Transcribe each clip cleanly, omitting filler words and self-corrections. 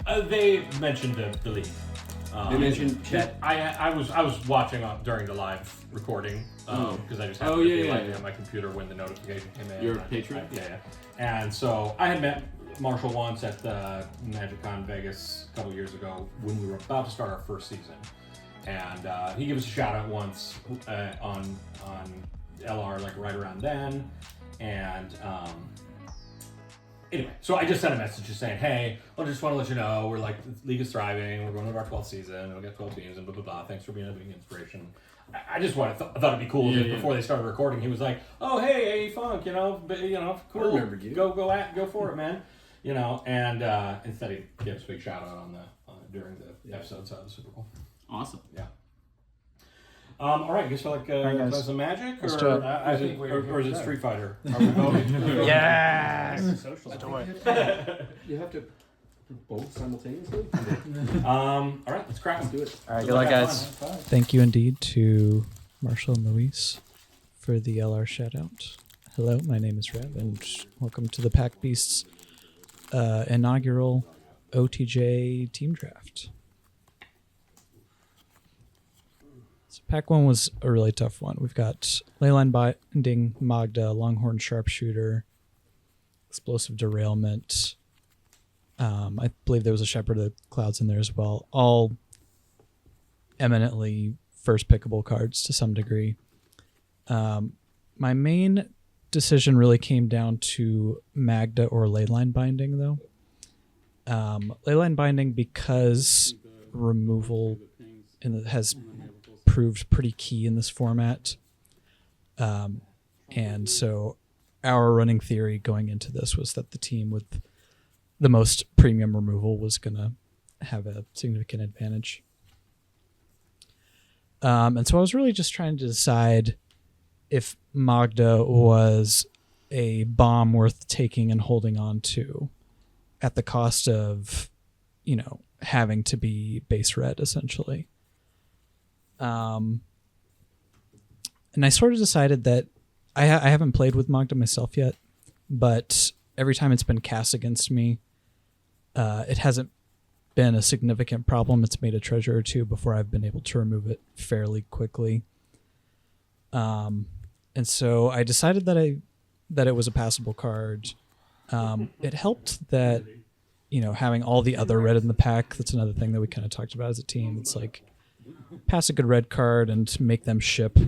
They mentioned the league. They mentioned chat. I was watching during the live recording because I just happened to be on my computer when the notification came in. You're a patron? Yeah. And so I had met Marshall once at the MagicCon Vegas a couple years ago when we were about to start our first season. And he gave us a shout out once on LR like right around then. And anyway, so I just sent a message just saying, hey, I just want to let you know we're like, the league is thriving, we're going into our 12th season, and we'll get 12 teams and blah, blah, blah. Thanks for being a big inspiration. I just I thought it'd be cool if before they started recording, he was like, oh, hey, Funk, cool. I remember you. Go for it, man. And instead he gave us a big shout out on during the episode, so it was super cool. Awesome. Yeah. All right, guess like play some Magic, or is it Street Fighter? Are we voting? Yes. You have to both simultaneously. All right, let's crack them. Do it. All right, good luck, guys. Thank you indeed to Marshall and Luis for the LR shout out. Hello, my name is Rev, and welcome to the Packbeasts inaugural OTJ team draft. So Pack 1 was a really tough one. We've got Leyline Binding, Magda, Longhorn Sharpshooter, Explosive Derailment. I believe there was a Shepherd of the Clouds in there as well. All eminently first pickable cards to some degree. My main decision really came down to Magda or Leyline Binding, though. Leyline Binding, because removal has proved pretty key in this format. And so our running theory going into this was that the team with the most premium removal was going to have a significant advantage. And so I was really just trying to decide if Magda was a bomb worth taking and holding on to at the cost of, having to be base red, essentially. And I sort of decided that I haven't played with Magda myself yet, but every time it's been cast against me, it hasn't been a significant problem. It's made a treasure or two before I've been able to remove it fairly quickly. And so I decided that it was a passable card. It helped that, having all the other red in the pack, that's another thing that we kind of talked about as a team. It's like, pass a good red card and make them ship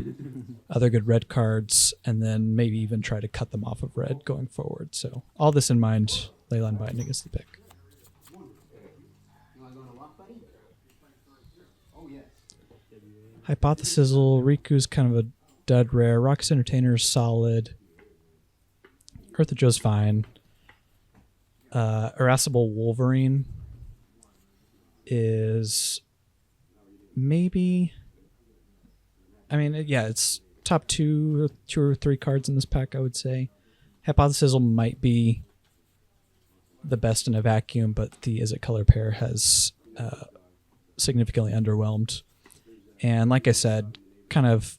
other good red cards, and then maybe even try to cut them off of red going forward. So all this in mind, Leyline Binding is the pick. Hypothesizzle, Riku's kind of a dud rare. Rock's Entertainer's solid. Eartha Joe's fine. Irascible Wolverine is maybe... it's top two or three cards in this pack, I would say. Hypothesizzle might be the best in a vacuum, but the Is It color pair has significantly underwhelmed. And like I said, kind of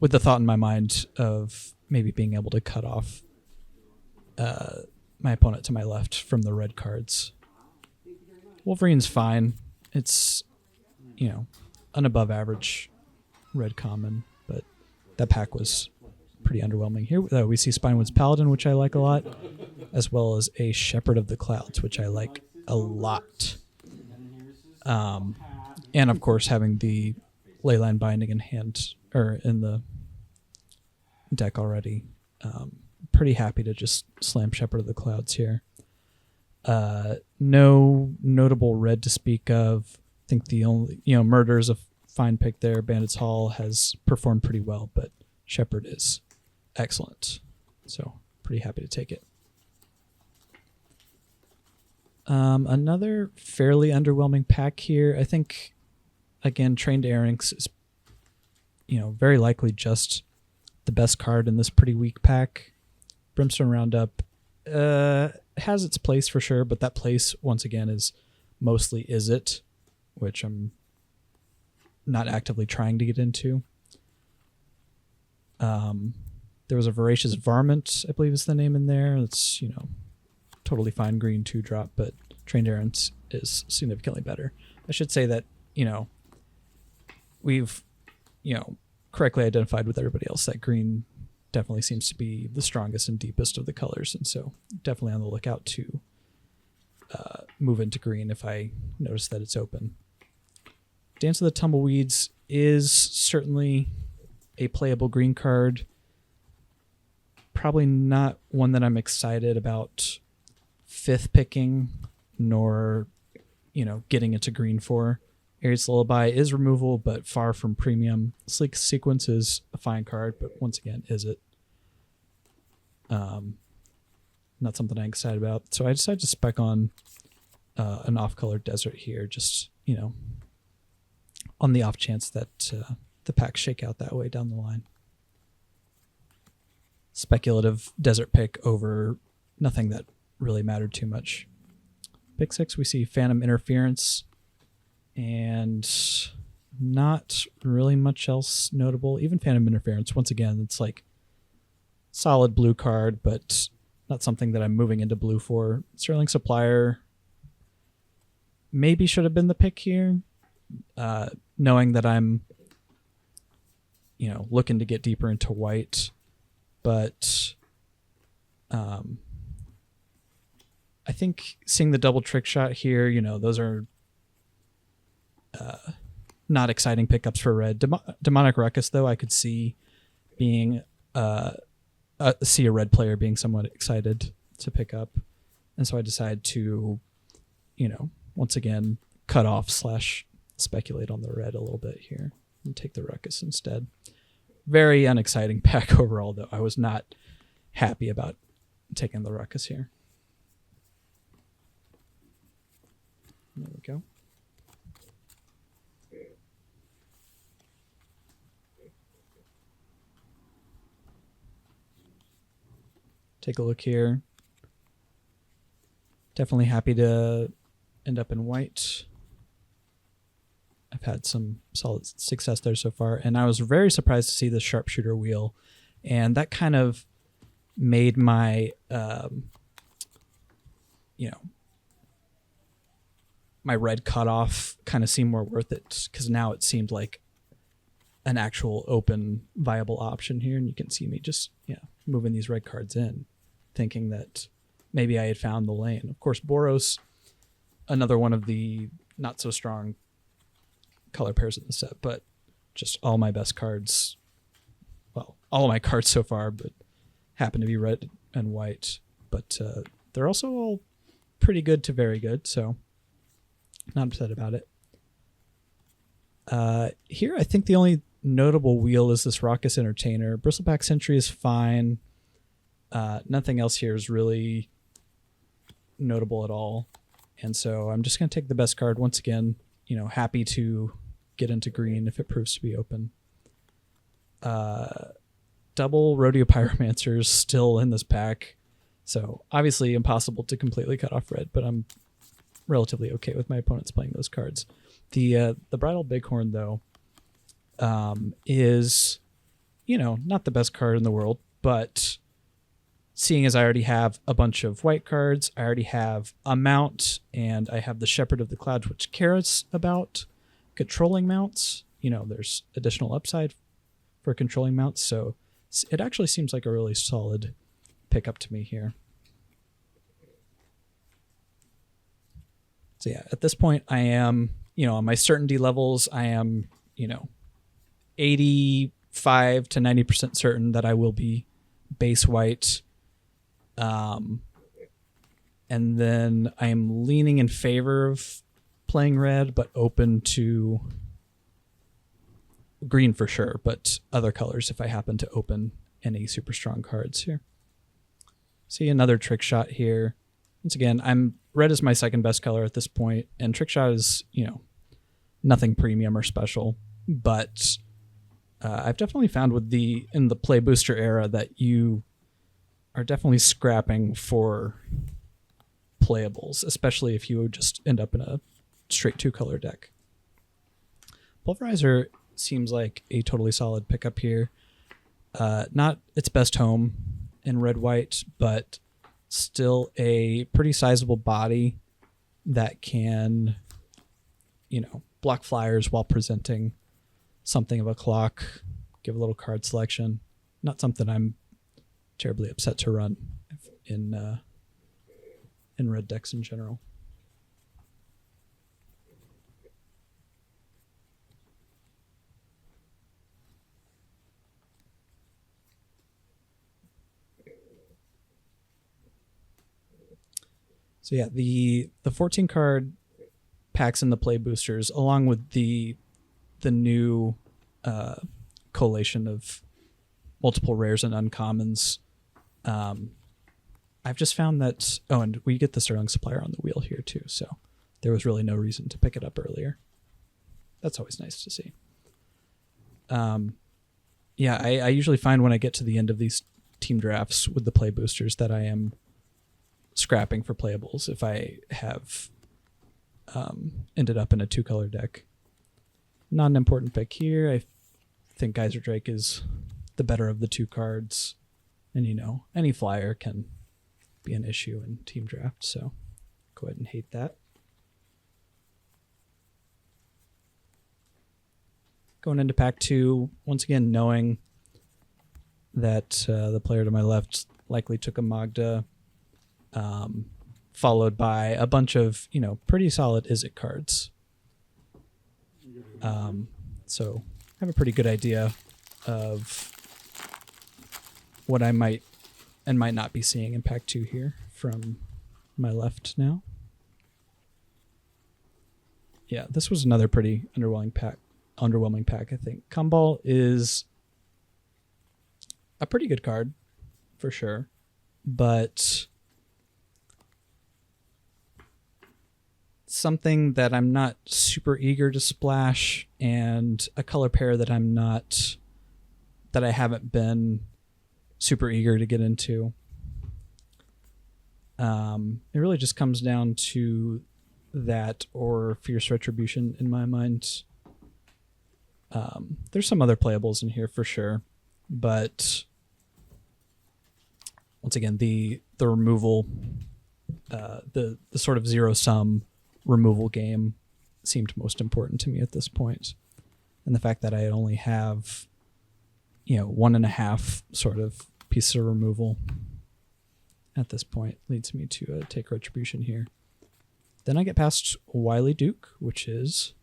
with the thought in my mind of maybe being able to cut off my opponent to my left from the red cards. Wolverine's fine. It's, an above average red common, but that pack was pretty underwhelming. Here we see Spinewood's Paladin, which I like a lot, as well as a Shepherd of the Clouds, which I like a lot. And of course, having the Leyline Binding in hand, or in the deck already. Pretty happy to just slam Shepherd of the Clouds here. No notable red to speak of. I think the only, Murder's a fine pick there. Bandits Hall has performed pretty well, but Shepherd is excellent. So pretty happy to take it. Another fairly underwhelming pack here. I think, again, Trained Airynx is, very likely just the best card in this pretty weak pack. Brimstone Roundup has its place for sure, but that place, once again, is mostly Is It, which I'm not actively trying to get into. There was a Voracious Varmint, I believe is the name in there. It's, totally fine green 2-drop, but Trained Errant is significantly better. I should say that, we've, correctly identified with everybody else that green definitely seems to be the strongest and deepest of the colors. And so definitely on the lookout to move into green if I notice that it's open. Dance of the Tumbleweeds is certainly a playable green card. Probably not one that I'm excited about fifth picking, nor, getting into green for. Ares Lullaby is removal, but far from premium. Sleek Sequence is a fine card, but once again, is it? Not something I'm excited about. So I decided to spec on an off-color desert here, just, on the off chance that the packs shake out that way down the line. Speculative desert pick over nothing that really mattered too much. Pick 6, we see Phantom Interference, and not really much else notable. Even Phantom Interference, once again, it's like solid blue card, but not something that I'm moving into blue for. Sterling Supplier maybe should have been the pick here, knowing that I'm, looking to get deeper into white, but I think seeing the double trick shot here, those are not exciting pickups for red. Demonic Ruckus, though, I could see being see a red player being somewhat excited to pick up, and so I decided to, once again, cut off / speculate on the red a little bit here and take the Ruckus instead. Very unexciting pack overall, though. I was not happy about taking the Ruckus here. There we go. Take a look here. Definitely happy to end up in white. I've had some solid success there so far, and I was very surprised to see the sharpshooter wheel, and that kind of made my my red cutoff kind of seem more worth it, because now it seemed like an actual open viable option here, and you can see me just moving these red cards in, thinking that maybe I had found the lane. Of course, Boros, another one of the not so strong color pairs in the set, but just all my best cards, well, all of my cards so far, but happen to be red and white, but they're also all pretty good to very good, so not upset about it. Here, I think the only notable wheel is this Raucous Entertainer. Bristleback Sentry is fine. Nothing else here is really notable at all. And so I'm just going to take the best card once again, happy to get into green if it proves to be open. Double Rodeo Pyromancer is still in this pack. So obviously impossible to completely cut off red, but I'm relatively okay with my opponents playing those cards. The Bridal Bighorn, though, is, not the best card in the world, but seeing as I already have a bunch of white cards, I already have a mount, and I have the Shepherd of the Clouds, which cares about controlling mounts. There's additional upside for controlling mounts, so it actually seems like a really solid pickup to me here. So yeah, at this point I am, on my certainty levels, I am, 85 to 90% certain that I will be base white. And then I am leaning in favor of playing red, but open to green for sure, but other colors if I happen to open any super strong cards here. See another trick shot here. Once again, red is my second best color at this point, and trick shot is, nothing premium or special, but I've definitely found in the play booster era that you are definitely scrapping for playables, especially if you would just end up in a straight 2-color deck. Pulverizer seems like a totally solid pickup here. Not its best home in red-white, but still a pretty sizable body that can, block flyers while presenting something of a clock, give a little card selection. Not something I'm terribly upset to run in red decks in general. So yeah, the 14 card packs and the play boosters, along with the new collation of multiple rares and uncommons. I've just found that, and we get the Sterling Supplier on the wheel here too, so there was really no reason to pick it up earlier. That's always nice to see. Yeah, I usually find when I get to the end of these team drafts with the play boosters that I am scrapping for playables if I have ended up in a 2-color deck. Not an important pick here. I think Geyser Drake is the better of the 2 cards. And, any flyer can be an issue in team draft, so go ahead and hate that. Going into pack 2, once again, knowing that the player to my left likely took a Magda, followed by a bunch of, pretty solid Izzet cards. So I have a pretty good idea of what I might and might not be seeing in pack 2 here from my left now. Yeah, this was another pretty underwhelming pack, I think. Kumbal is a pretty good card, for sure, but something that I'm not super eager to splash, and a color pair that I haven't been super eager to get into. It really just comes down to that or Fierce Retribution in my mind. There's some other playables in here for sure, but once again, the removal, the sort of zero-sum removal game seemed most important to me at this point. And the fact that I only have, 1.5 sort of pieces of removal at this point leads me to take Retribution here. Then I get past Wily Duke, which is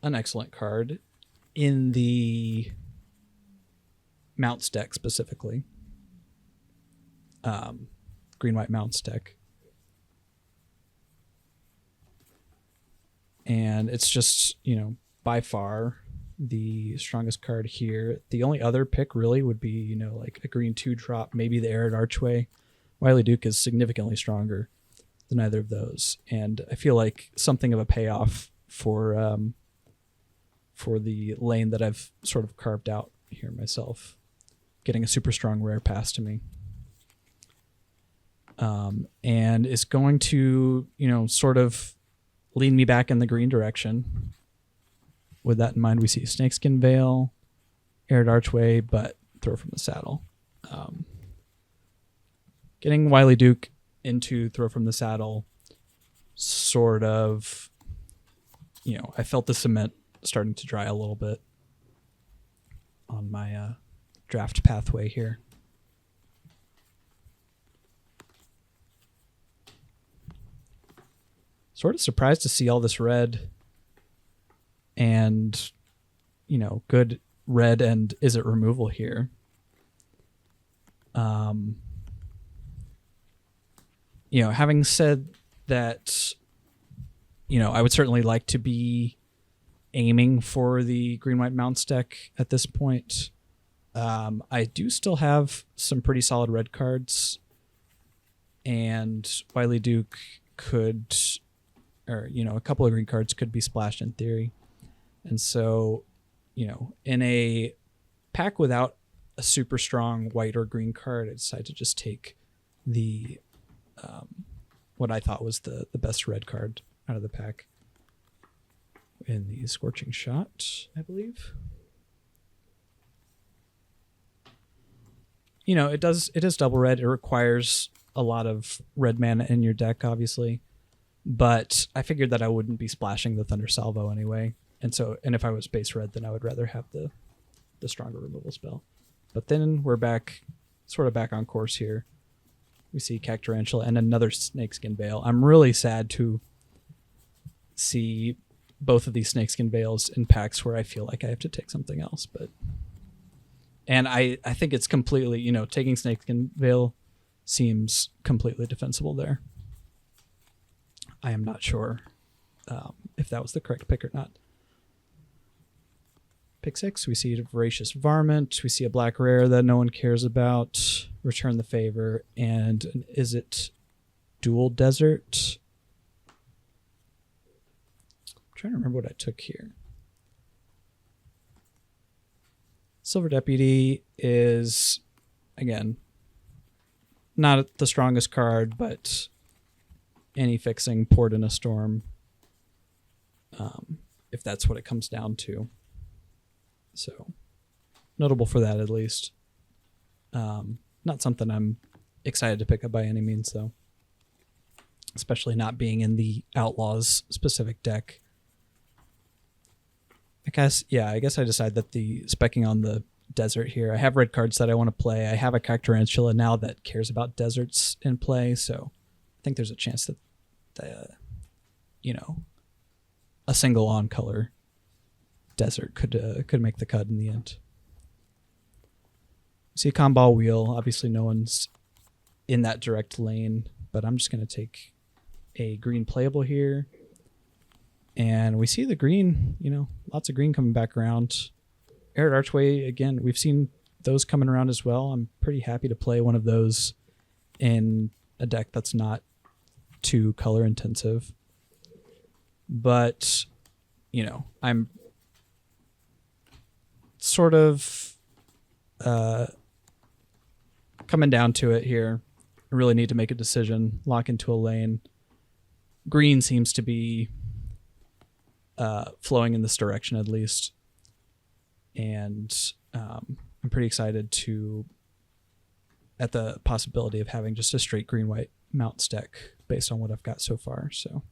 an excellent card in the Mounts deck specifically. Green-white Mounts deck. And it's just, by far the strongest card here. The only other pick really would be, like a green 2-drop, maybe the Arid Archway. Wily Duke is significantly stronger than either of those. And I feel like something of a payoff for the lane that I've sort of carved out here myself. Getting a super strong rare pass to me. And is going to, sort of lead me back in the green direction. With that in mind, we see Snakeskin Veil, Arid Archway, but Throw from the Saddle. Getting Wily Duke into Throw from the Saddle sort of, I felt the cement starting to dry a little bit on my draft pathway here. Sort of surprised to see all this red and, good red and Izzet removal here. Having said that, I would certainly like to be aiming for the green-white Mounts deck at this point. I do still have some pretty solid red cards, and Wily Duke could, or, a couple of green cards could be splashed in theory. And so, in a pack without a super strong white or green card, I decided to just take the what I thought was the best red card out of the pack in the Scorching Shot, I believe. It is double red. It requires a lot of red mana in your deck, obviously. but I figured that I wouldn't be splashing the Thunder Salvo anyway. And if I was base red, then I would rather have the stronger removal spell. But then we're sort of back on course here. We see Cactarantula and another Snakeskin Veil. I'm really sad to see both of these Snakeskin Veils in packs where I feel like I have to take something else. And I think it's completely, taking Snakeskin Veil seems completely defensible there. I am not sure if that was the correct pick or not. Pick 6, we see a Voracious Varmint. We see a black rare that no one cares about. Return the Favor. And is it Dual Desert? I'm trying to remember what I took here. Silver Deputy is, again, not the strongest card, but any fixing Port in a Storm, if that's what it comes down to. So, notable for that at least. Not something I'm excited to pick up by any means, though. Especially not being in the Outlaws specific deck. I guess I decided that the specking on the desert here. I have red cards that I want to play. I have a Cactarantula now that cares about deserts in play, so I think there's a chance that a single on color desert could make the cut in the end. See a combo wheel. Obviously no one's in that direct lane, but I'm just going to take a green playable here. And we see the green, lots of green coming back around. Arid Archway, again, we've seen those coming around as well. I'm pretty happy to play one of those in a deck that's not too color intensive. But, I'm sort of coming down to it here. I really need to make a decision, lock into a lane. Green seems to be flowing in this direction at least. And I'm pretty excited at the possibility of having just a straight green-white mount stack based on what I've got so far. So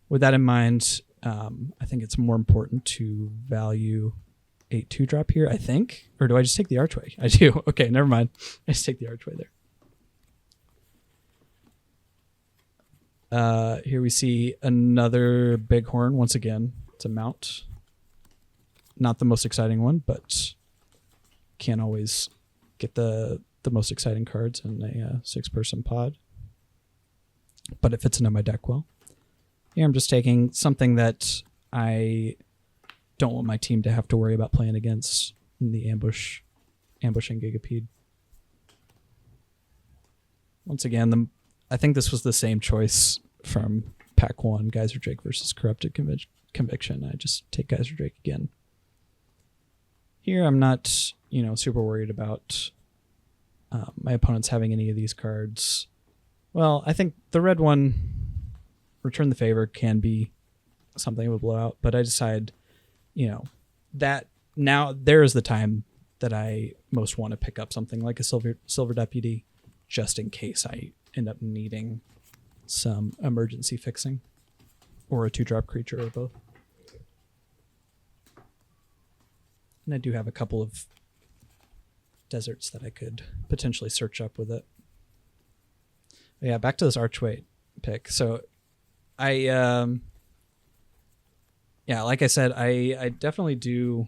with that in mind, I think it's more important to value a 2-drop here, I think. Or do I just take the Archway? I do. Okay, never mind. I just take the Archway there. Here we see another Bighorn once again. It's a mount. Not the most exciting one, but can't always get the most exciting cards in a 6-person pod. But it fits into my deck well. Here I'm just taking something that I don't want my team to have to worry about playing against in the ambushing Gigapede. Once again, I think this was the same choice from Pack 1, Geyser Drake versus Corrupted Conviction. I just take Geyser Drake again. Here I'm not, super worried about my opponents having any of these cards. Well, I think the red one, Return the Favor, can be something of a blowout, but I decide, that now there is the time that I most want to pick up something like a Silver Deputy, just in case I end up needing some emergency fixing, or a 2-drop creature, or both. And I do have a couple of deserts that I could potentially search up with it. But yeah, back to this Archway pick. So like I said, I definitely do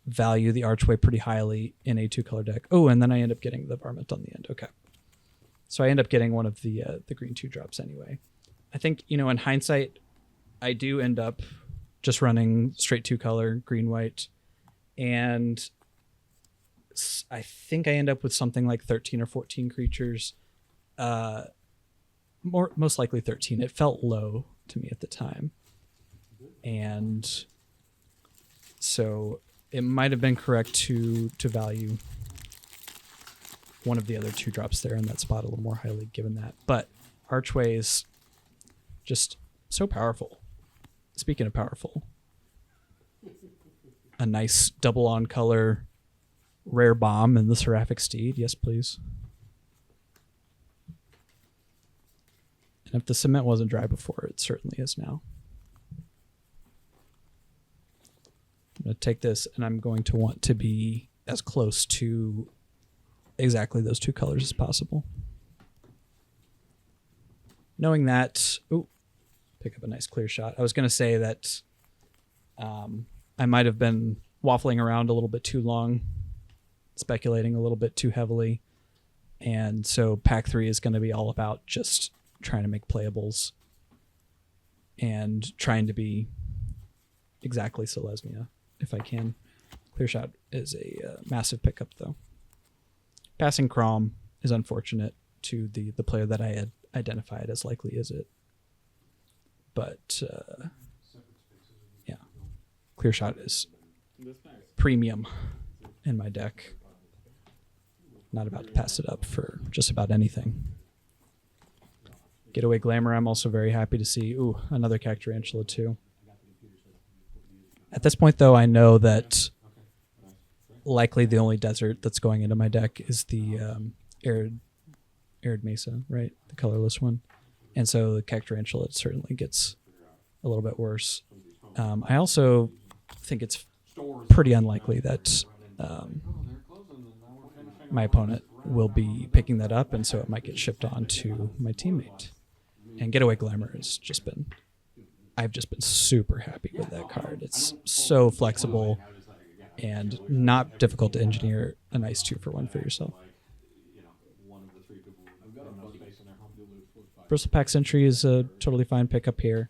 value the Archway pretty highly in a 2-color deck. Oh, and then I end up getting the Varmint on the end. Okay. So I end up getting one of the green 2-drops anyway. I think, in hindsight, I do end up just running straight 2-color, green-white. And I think I end up with something like 13 or 14 creatures. Most likely 13. It felt low to me at the time. And so it might have been correct to value one of the other 2-drops there in that spot a little more highly given that. But Archway is just so powerful. Speaking of powerful, a nice double on color rare bomb in the Seraphic Steed. Yes, please. And if the cement wasn't dry before, it certainly is now. I'm going to take this, and I'm going to want to be as close to exactly those two colors as possible. Knowing that, pick up a nice clear shot. I was going to say that I might have been waffling around a little bit too long, speculating a little bit too heavily. And so pack 3 is going to be all about just trying to make playables and trying to be exactly Selesnya if I can. Clear shot is a massive pickup, though. Passing Crom is unfortunate to the player that I had identified as likely as it. But, yeah. Clear shot is premium in my deck. Not about to pass it up for just about anything. Getaway Glamour, I'm also very happy to see. Ooh, another Cactarantula too. At this point, though, I know that likely the only desert that's going into my deck is the Arid Mesa, right? The colorless one. And so the Cactarantula certainly gets a little bit worse. I also think it's pretty unlikely that my opponent will be picking that up, and so it might get shipped on to my teammate. And Getaway Glamour has just been, I've just been super happy with that card. It's so flexible and not difficult to engineer a nice 2-for-1 for yourself. Bristlepack Sentry is a totally fine pickup here.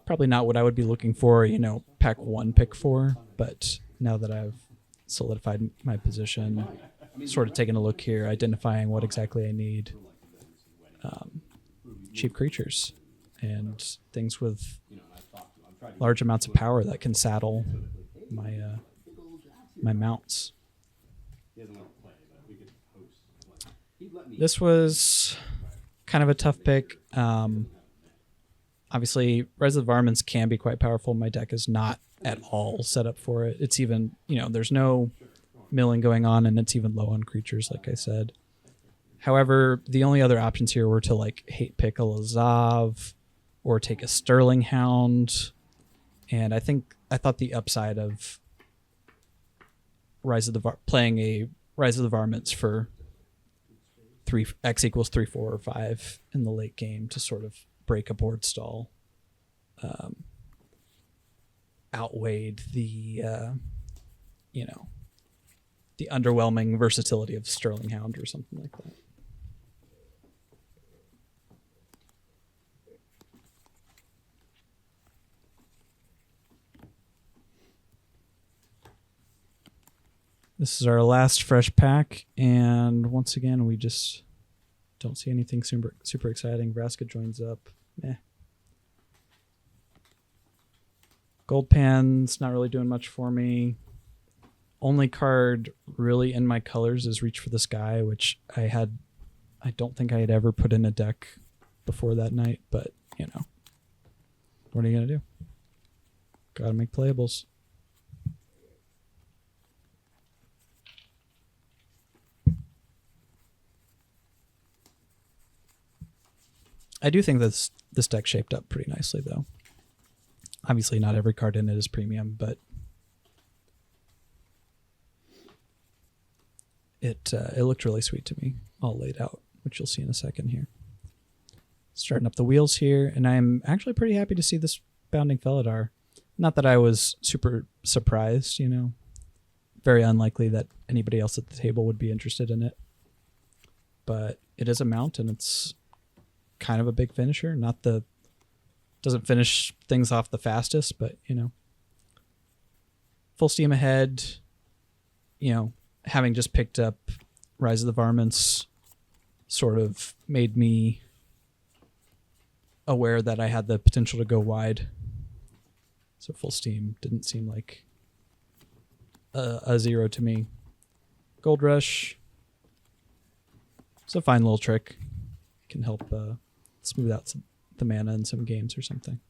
Probably not what I would be looking for, pack 1 pick 4, but now that I've solidified my position, sort of taking a look here, identifying what exactly I need. Cheap creatures and things with large amounts of power that can saddle my mounts. This was kind of a tough pick. Obviously, Rise of the Varmints can be quite powerful. My deck is not at all set up for it. It's even, there's no milling going on, and it's even low on creatures, like I said. However, the only other options here were to hate pick a Lazav or take a Sterling Hound. And I thought the upside of playing a Rise of the Varmints for X equals 3, 4, or 5 in the late game to sort of break a board stall outweighed the the underwhelming versatility of Sterling Hound or something like that. This is our last fresh pack, and once again, we just don't see anything super exciting. Vraska joins up. Gold Pan's not really doing much for me. Only card really in my colors is Reach for the Sky, which I don't think I had ever put in a deck before that night, but, what are you going to do? Gotta make playables. I do think this deck shaped up pretty nicely, though. Obviously, not every card in it is premium, but it looked really sweet to me, all laid out, which you'll see in a second here. Starting up the wheels here, and I'm actually pretty happy to see this Bounding Felidar. Not that I was super surprised, Very unlikely that anybody else at the table would be interested in it. But it is a mount, and it's kind of a big finisher. Doesn't finish things off the fastest, but full steam ahead. Having just picked up Rise of the Varmints sort of made me aware that I had the potential to go wide. So full steam didn't seem like a zero to me. Gold Rush. It's a fine little trick. Can help smooth out the mana in some games or something.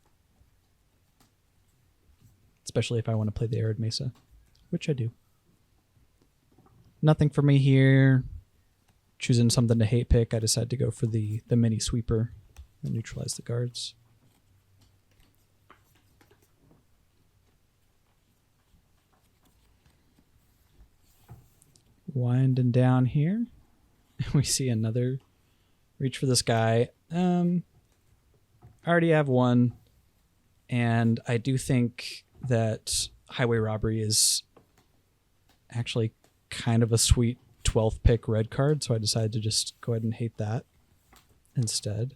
Especially if I want to play the Arid Mesa, which I do. Nothing for me here. choosing something to hate pick, I decided to go for the mini sweeper and neutralize the guards. Winding down here, we see another reach for this guy. I already have one, and I do think that highway robbery is actually kind of a sweet 12th pick red card, so I decided to just go ahead and hate that instead.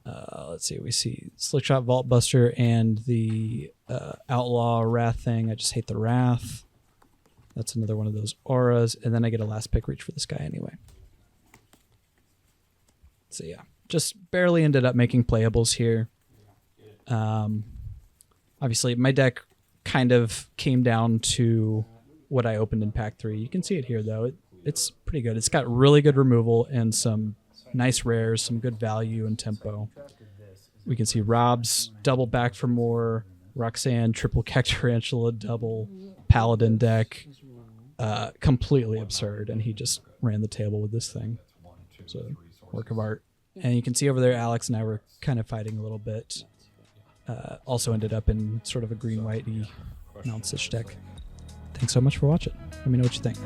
Let's see, we see Slickshot Vault Buster and the Outlaw Wrath thing. I just hate the Wrath. That's another one of those auras, and then I get a last pick reach for this guy anyway. So yeah, just barely ended up making playables here. Obviously, my deck kind of came down to what I opened in Pack 3. You can see it here, though. It's pretty good. It's got really good removal and some nice rares, some good value and tempo. We can see Rob's double back for more, Roxanne, triple Cactarantula, double Paladin deck. Completely absurd, and he just ran the table with this thing. So, work of art. And you can see over there, Alex and I were kind of fighting a little bit. Also ended up in sort of a green-whitey Mount Sitch deck. Thanks so much for watching. Let me know what you think.